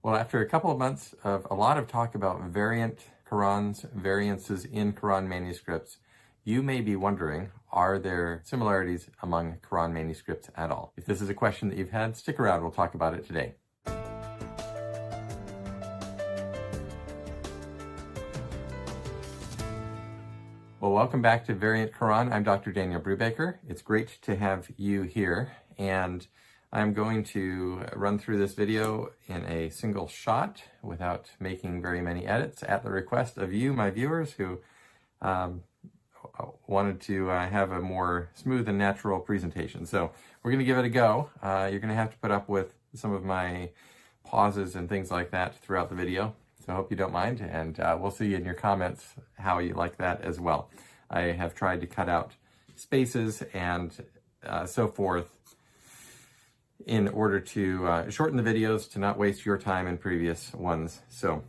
Well, after a couple of months of a lot of talk about variant Qurans, variances in Quran manuscripts, you may be wondering, are there similarities among Quran manuscripts at all? If this is a question that you've had, stick around, we'll talk about it today. Well, welcome back to Variant Quran. I'm Dr. Daniel Brubaker. It's great to have you here, and I'm going to run through this video in a single shot without making very many edits at the request of you, my viewers, who wanted to have a more smooth and natural presentation. So we're going to give it a go. You're going to have to put up with some of my pauses and things like that throughout the video. So I hope you don't mind, and we'll see in your comments how you like that as well. I have tried to cut out spaces and so forth in order to shorten the videos to not waste your time in previous ones. So,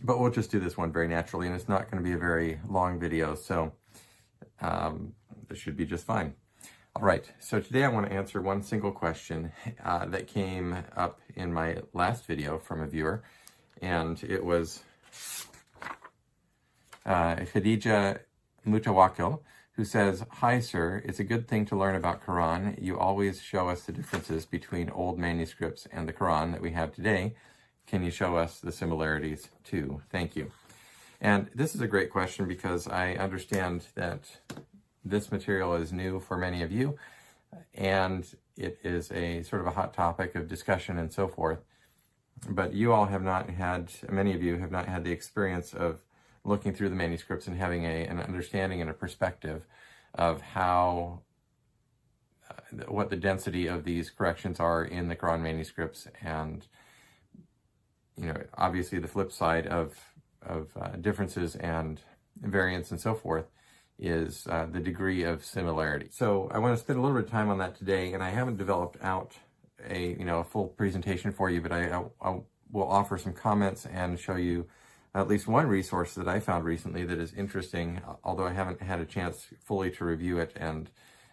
but we'll just do this one very naturally, and it's not going to be a very long video, so this should be just fine. All right, so today I want to answer one single question that came up in my last video from a viewer, and it was Khadija Mutawakkil, who says, "Hi sir, it's a good thing to learn about Quran. You always show us the differences between old manuscripts and the Quran that we have today. Can you show us the similarities too? Thank you." And this is a great question because I understand that this material is new for many of you, and it is a sort of a hot topic of discussion and so forth. But you all have not had, many of you have not had the experience of looking through the manuscripts and having an understanding and a perspective of how, what the density of these corrections are in the Quran manuscripts, and, you know, obviously the flip side of differences and variance and so forth is the degree of similarity. So I want to spend a little bit of time on that today, and I haven't developed out a full presentation for you, but I will offer some comments and show you at least one resource that I found recently that is interesting, although I haven't had a chance fully to review it and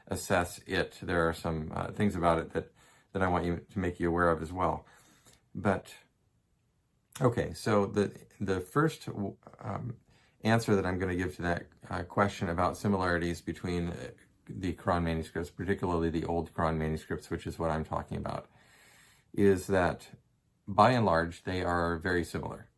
assess it. There are some things about it that I want you to make you aware of as well. But okay, so the first answer that I'm going to give to that question about similarities between the Quran manuscripts, particularly the old Quran manuscripts, which is what I'm talking about, is that by and large they are very similar.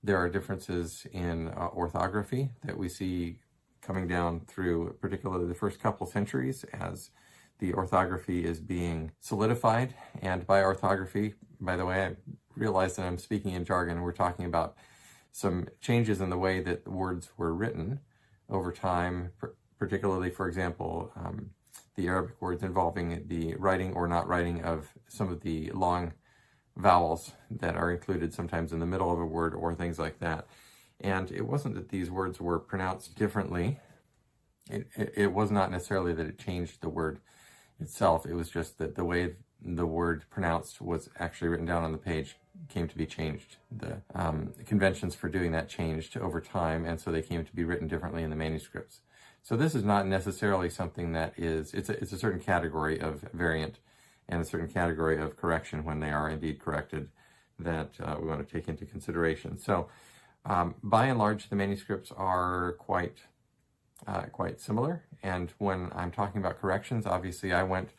There are differences in orthography that we see coming down through particularly the first couple centuries as the orthography is being solidified. And by orthography, by the way, I realize that I'm speaking in jargon. We're talking about some changes in the way that words were written over time, particularly, for example, the Arabic words involving the writing or not writing of some of the long vowels that are included sometimes in the middle of a word or things like that. And it wasn't that these words were pronounced differently. It was not necessarily that it changed the word itself. It was just that the way the word pronounced was actually written down on the page came to be changed. The conventions for doing that changed over time, and so they came to be written differently in the manuscripts. So this is not necessarily something that is, it's a certain category of variant and a certain category of correction when they are indeed corrected that we want to take into consideration. So by and large, the manuscripts are quite similar. And when I'm talking about corrections, obviously I went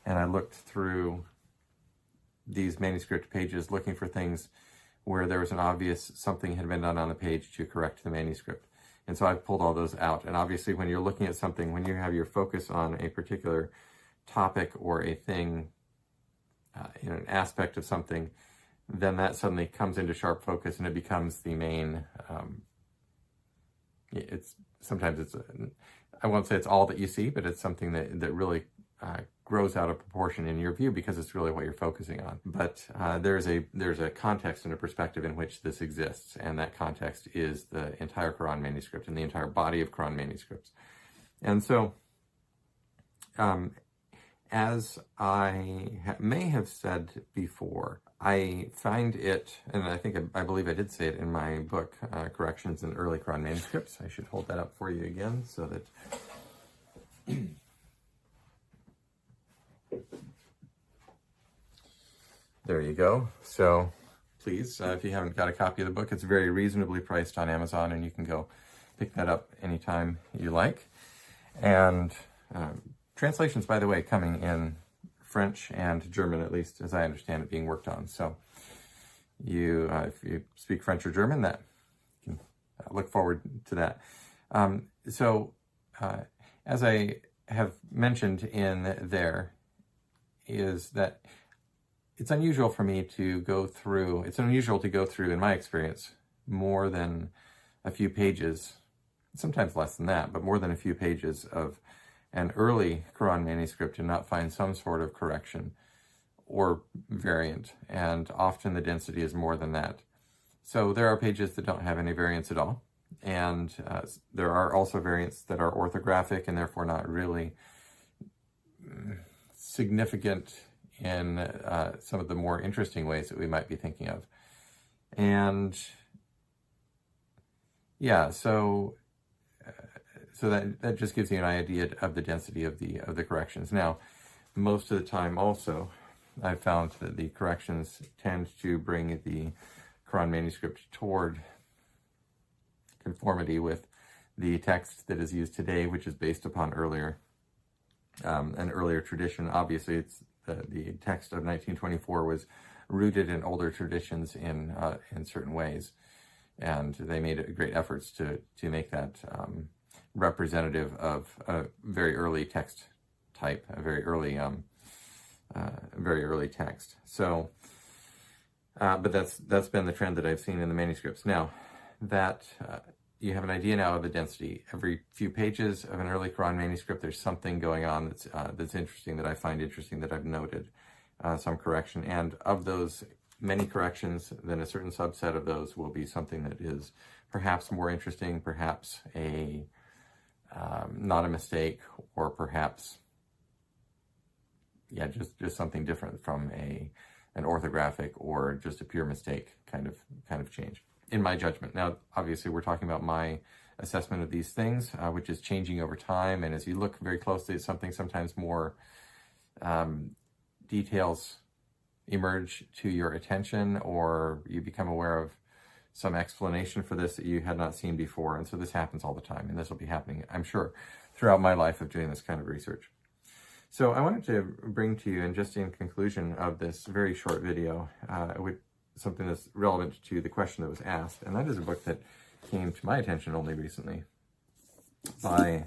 and I looked through these manuscript pages looking for things where there was an obvious something had been done on the page to correct the manuscript. And so I've pulled all those out. And obviously when you're looking at something, when you have your focus on a particular topic or a thing, an aspect of something, then that suddenly comes into sharp focus and it becomes the main, I won't say it's all that you see, but it's something that really grows out of proportion in your view because it's really what you're focusing on. But there's a context and a perspective in which this exists, and that context is the entire Quran manuscript and the entire body of Quran manuscripts. And so, as I may have said before, I find it, and I believe I did say it in my book, Corrections in Early Quran Manuscripts. I should hold that up for you again so that there you go. So please, if you haven't got a copy of the book. It's very reasonably priced on Amazon, and you can go pick that up anytime you like. And translations, by the way, coming in French and German, at least as I understand it, being worked on. So you, if you speak French or German, that you can look forward to that. As I have mentioned in there, is that it's unusual for me to go through, in my experience, more than a few pages, sometimes less than that, but more than a few pages of an early Quran manuscript and not find some sort of correction or variant, and often the density is more than that. So there are pages that don't have any variants at all, and there are also variants that are orthographic and therefore not really significant in some of the more interesting ways that we might be thinking of. And yeah, so that just gives you an idea of the density of the corrections. Now, most of the time also, I've found that the corrections tend to bring the Quran manuscript toward conformity with the text that is used today, which is based upon an earlier tradition. Obviously, it's the text of 1924 was rooted in older traditions in certain ways, and they made great efforts to make that representative of a very early text type, a very early text. So, but that's been the trend that I've seen in the manuscripts. Now, that you have an idea now of the density. Every few pages of an early Quran manuscript, there's something going on that's interesting, that I find interesting, that I've noted some correction. And of those many corrections, then a certain subset of those will be something that is perhaps more interesting, perhaps not a mistake, or perhaps just something different from an orthographic or just a pure mistake kind of change, in my judgment. Now, obviously, we're talking about my assessment of these things, which is changing over time. And as you look very closely at something, sometimes more details emerge to your attention, or you become aware of some explanation for this that you had not seen before. And so this happens all the time, and this will be happening, I'm sure, throughout my life of doing this kind of research. So I wanted to bring to you, and just in conclusion of this very short video, something that's relevant to the question that was asked, and that is a book that came to my attention only recently by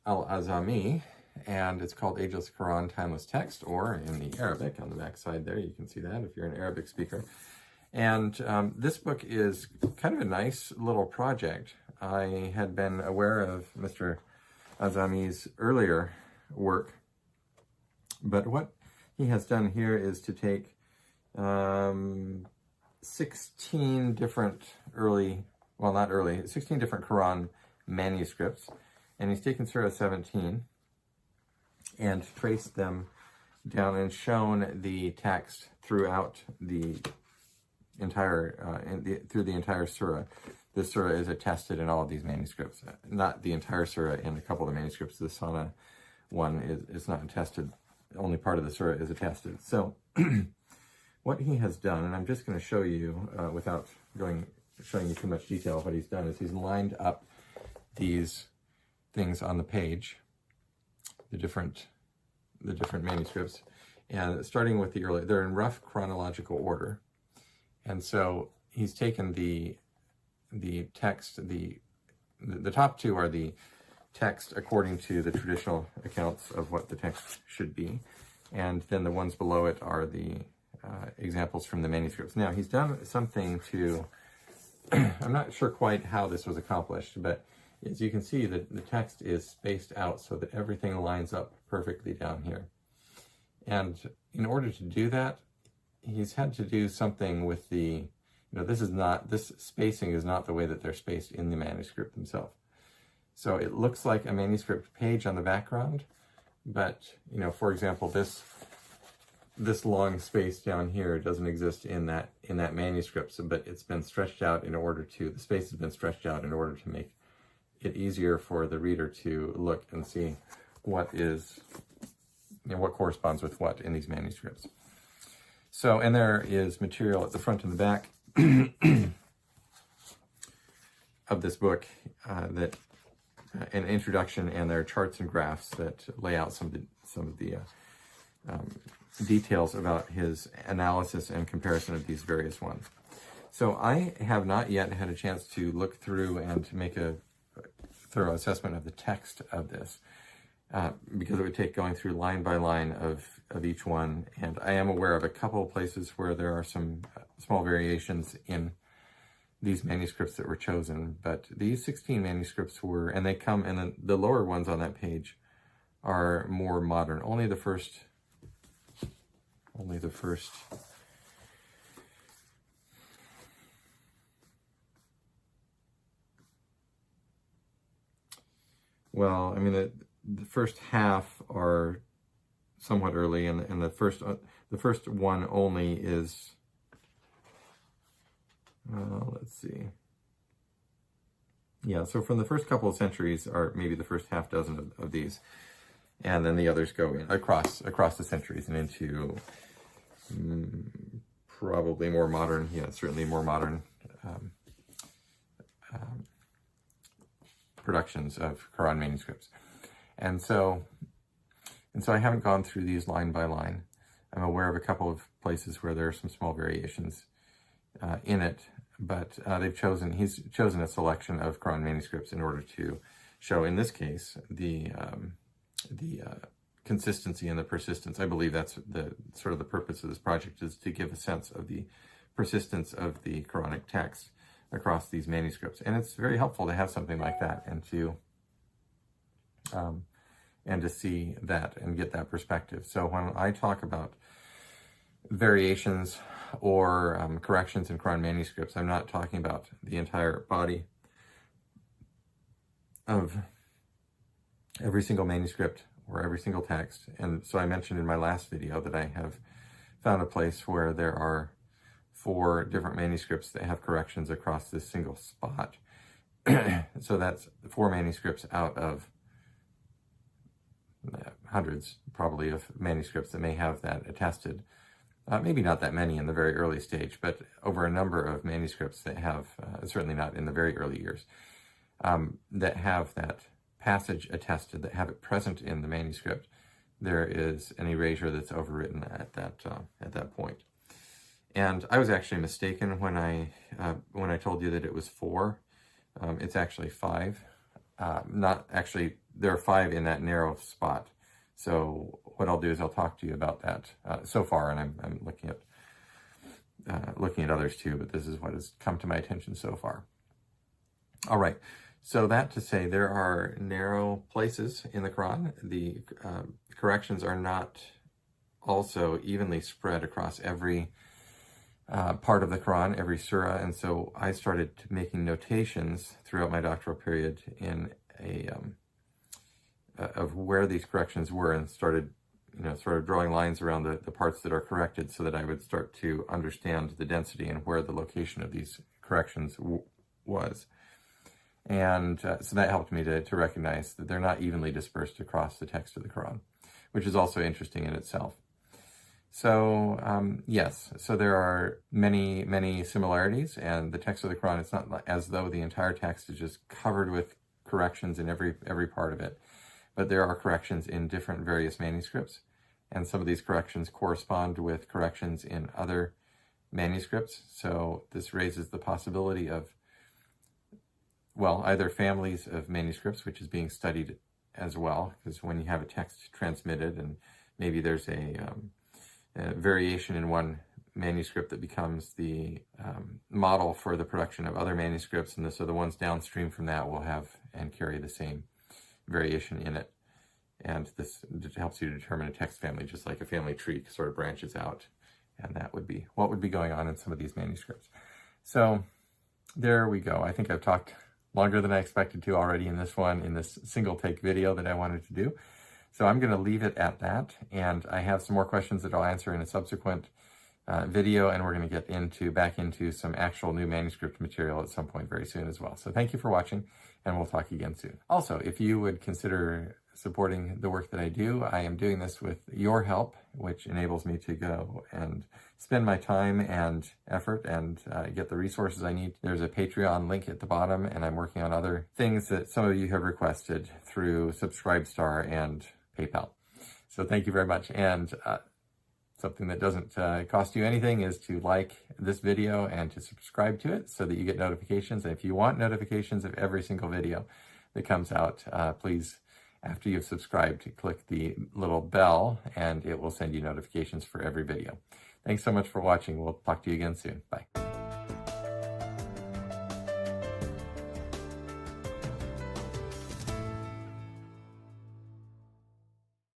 Al-Azami, and it's called Ageless Quran, Timeless Text, or in the Arabic, on the back side there, you can see that if you're an Arabic speaker. And this book is kind of a nice little project. I had been aware of Mr. Azami's earlier work, but what he has done here is to take 16 different 16 different Quran manuscripts, and he's taken Surah 17 and traced them down and shown the text throughout the entire through the entire surah. This surah is attested in all of these manuscripts. Not the entire surah, in a couple of the manuscripts. The Sana one is not attested. Only part of the surah is attested. So what he has done, and I'm just going to show you without showing you too much detail, what he's done is he's lined up these things on the page, the different manuscripts, and starting with the early, they're in rough chronological order. And so he's taken the text, the top two are the text according to the traditional accounts of what the text should be, and then the ones below it are the examples from the manuscripts. Now, he's done something to, I'm not sure quite how this was accomplished, but as you can see, the text is spaced out so that everything lines up perfectly down here. And in order to do that, he's had to do something with the, this spacing is not the way that they're spaced in the manuscript themselves. So it looks like a manuscript page on the background, but, for example, this long space down here doesn't exist in that manuscript, but it's been stretched out the space has been stretched out in order to make it easier for the reader to look and see what corresponds with what in these manuscripts. So, and there is material at the front and the back of this book that an introduction, and there are charts and graphs that lay out some of the details about his analysis and comparison of these various ones. So I have not yet had a chance to look through and to make a thorough assessment of the text of this, because it would take going through line by line of each one. And I am aware of a couple of places where there are some small variations in these manuscripts that were chosen, but these 16 manuscripts were, and they come, and then the lower ones on that page are more modern. Only the first, well, I mean, the first half are somewhat early, and the first one only is, let's see. Yeah, so from the first couple of centuries are maybe the first half dozen of these, and then the others go in across the centuries and into probably more modern, certainly more modern productions of Quran manuscripts. And so I haven't gone through these line by line. I'm aware of a couple of places where there are some small variations in it, but he's chosen a selection of Quran manuscripts in order to show, in this case, the consistency and the persistence. I believe that's the sort of the purpose of this project, is to give a sense of the persistence of the Quranic text across these manuscripts. And it's very helpful to have something like that, and to see that and get that perspective. So when I talk about variations or corrections in Quran manuscripts, I'm not talking about the entire body of every single manuscript or every single text. And so I mentioned in my last video that I have found a place where there are 4 different manuscripts that have corrections across this single spot. So that's 4 manuscripts out of hundreds, probably, of manuscripts that may have that attested. Maybe not that many in the very early stage, but over a number of manuscripts that have, certainly not in the very early years, that have that passage attested, that have it present in the manuscript. There is an erasure that's overwritten at that point. And I was actually mistaken when I told you that it was 4. It's actually 5. Not actually, there are 5 in that narrow spot. So what I'll do is I'll talk to you about that so far, and I'm looking at others too, but this is what has come to my attention so far. All right. So that to say, there are narrow places in the Quran. The corrections are not also evenly spread across every part of the Quran, every surah, and so I started making notations throughout my doctoral period in of where these corrections were, and started drawing lines around the parts that are corrected, so that I would start to understand the density and where the location of these corrections was. And so that helped me to recognize that they're not evenly dispersed across the text of the Quran, which is also interesting in itself. So, yes, so there are many, many similarities, and the text of the Quran, it's not as though the entire text is just covered with corrections in every part of it, but there are corrections in different various manuscripts, and some of these corrections correspond with corrections in other manuscripts. So this raises the possibility of, well, either families of manuscripts, which is being studied as well, because when you have a text transmitted and maybe there's a variation in one manuscript that becomes the model for the production of other manuscripts, and so the ones downstream from that will have and carry the same variation in it. And this helps you determine a text family, just like a family tree sort of branches out, and that would be what would be going on in some of these manuscripts. So there we go. I think I've talked longer than I expected to already in this single take video that I wanted to do. So I'm going to leave it at that, and I have some more questions that I'll answer in a subsequent video, and we're going to get back into some actual new manuscript material at some point very soon as well. So thank you for watching, and we'll talk again soon. Also, if you would consider supporting the work that I do, I am doing this with your help, which enables me to go and spend my time and effort and get the resources I need. There's a Patreon link at the bottom, and I'm working on other things that some of you have requested through Subscribestar and PayPal. So thank you very much. And something that doesn't cost you anything is to like this video and to subscribe to it so that you get notifications. And if you want notifications of every single video that comes out, please, after you've subscribed, click the little bell and it will send you notifications for every video. Thanks so much for watching. We'll talk to you again soon. Bye.